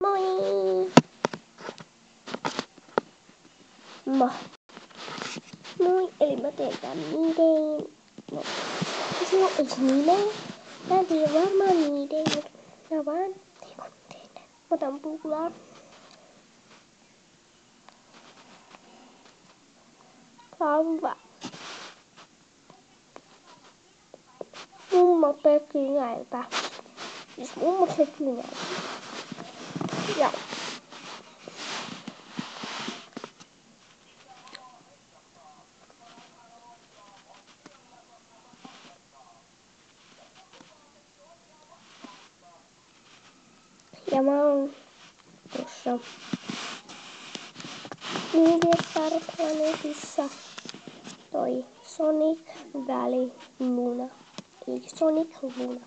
Moi! Moi, eli mä teen tän niiden. No, sulla olisi nimeä. Mä en tiedä varmaan niiden, mutta mä vaan teen. Mä otan pullaa. Lauva. Mummo teki näitä. Siis mummo teki näitä. Ja. Ja mä oon tuossa Star Planetissa toi Sonic Valley Luna. Eli Sonic Luna.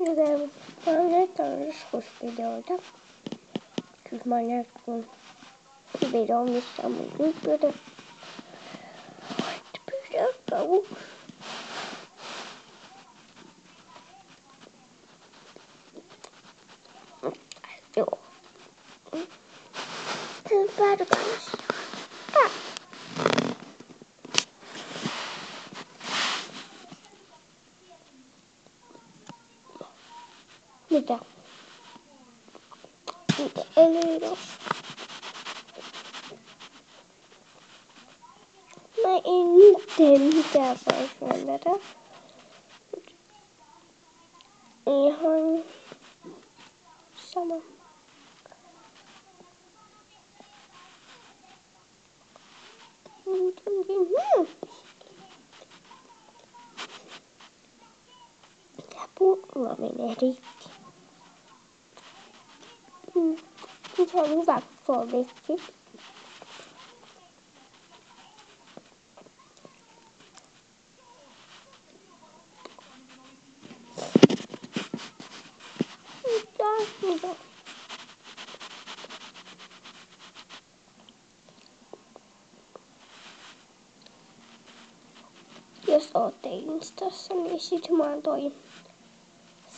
Joten mä oon näyttänyt joskus videoita. Kyllä mä oon näyttänyt video, missä on mun tyttöitä. Voitte pyydä kauan. Joo. Sitten päädytään asiaan. Mitä? Eli jos mä en nyt tee mitään paikkaa tätä. Ihan sama. Tää pulla menee rikki. Se on hyvä, kun se on rikki. Mitä? Jos ootte Instassa, niin sit mä oon toi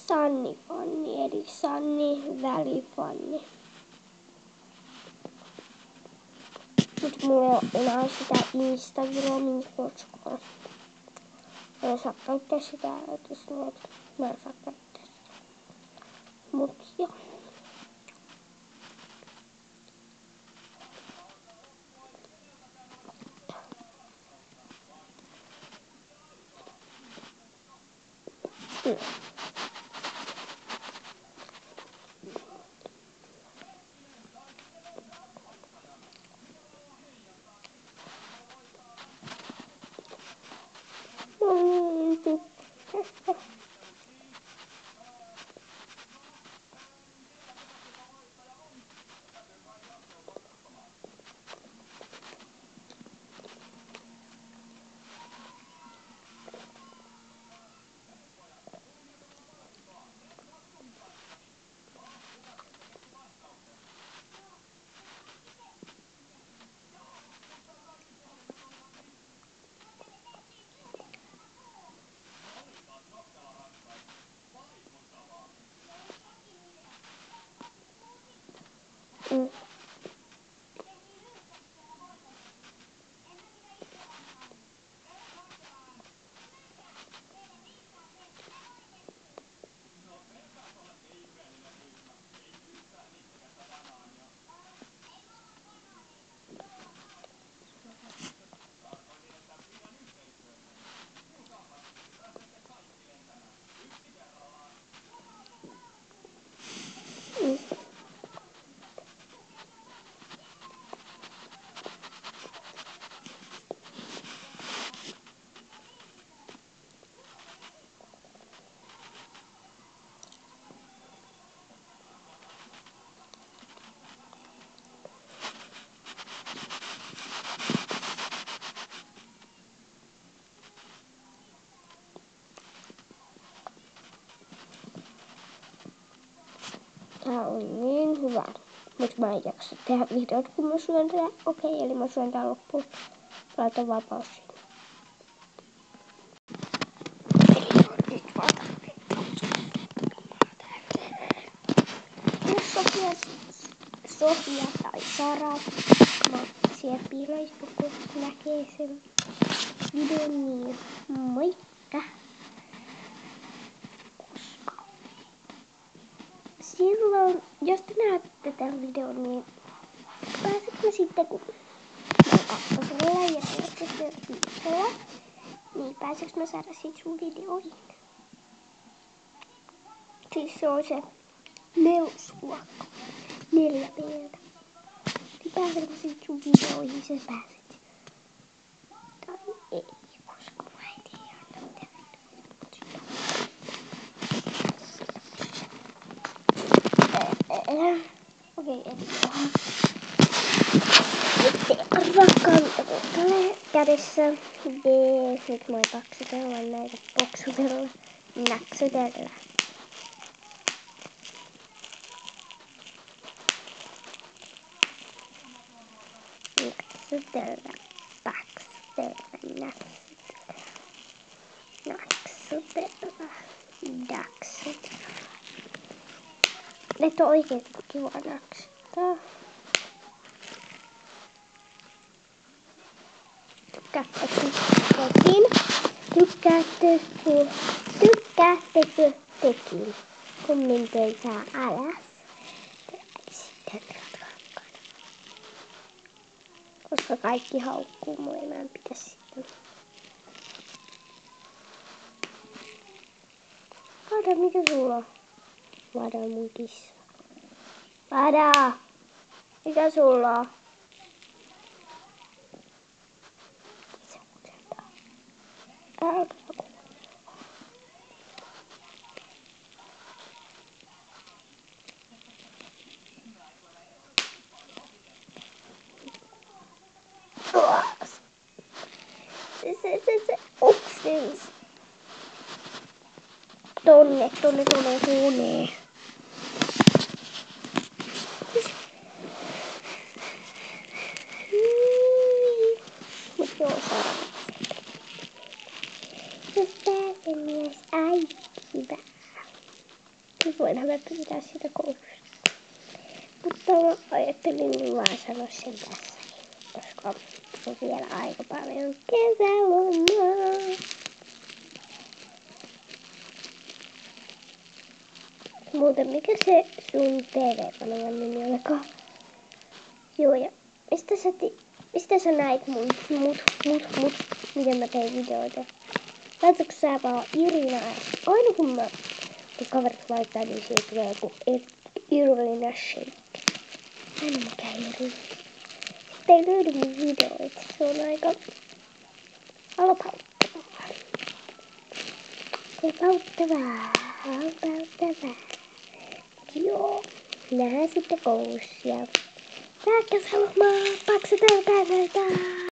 Sanni Fanni, eli Sanni Välifanni. Mut mulla ei oo enää sitä Instagramin koskaan. Mä en saa käyttää sitä, jos mä en saa käyttää sitä. Mut joo. Tää on niin hyvä. Mut mä en jaksa tehdä videot, kun mä syön tää. Okei, eli mä syön tää loppuun. Laitan vapaus. Sofia tai Sara. Mä siellä piiloistu, kun näkee sen videon, niin moikka! Silloin, jos te näette tämän videon, niin pääsetkö sitten, kun mä kakkosella ja viikolla, niin pääseekö mä saada siitä sun videoihin? Siis se on se nelosluokka, 4B:tä. Niin pääseekö mä siitä sun videoihin, sä pääset? Tai ei, koska mä en tiedä. Okei, rakkaan kädessä B. Nyt mä kaksutella näitä boksutella, naksutella. Naksutella, paksutella, naksutella, daksutella. Nyt on oikeesti kiva naksuttaa. Tykkäättekö tekin? Kommentoikaa alas. Sitten rakkana. Koska kaikki haukkuu mua, mä en pitäisi sitten. Vada, mikä sulla on? Vada mun kissa. Vada! Mikä sulla on? Se oksens. Tonne. Mut joo, Sara. Jos pääsen myös, ai hyvä. Nyt voidaan me pyytää sitä koulusta. Mutta mä ajattelin vaan sanoa sen tässä, koska on vielä aika paljon kesälomaa. Muuten mikä se sun TV-kanavan nimi olikaan? Joo, ja mistä sä näit mut, miten mä tein videoita? Laitatko sä vaan Irinaa? Aina kun kaverit laittaa, niin siitä tulee joku Irina shake. Aina mikä Irina. Sitten ei löydy mun videoita. Se on aika alapauttavaa. Joo. Nähdään sitten koulussa. Tää kesälomaa. Paksutelkaa näitä.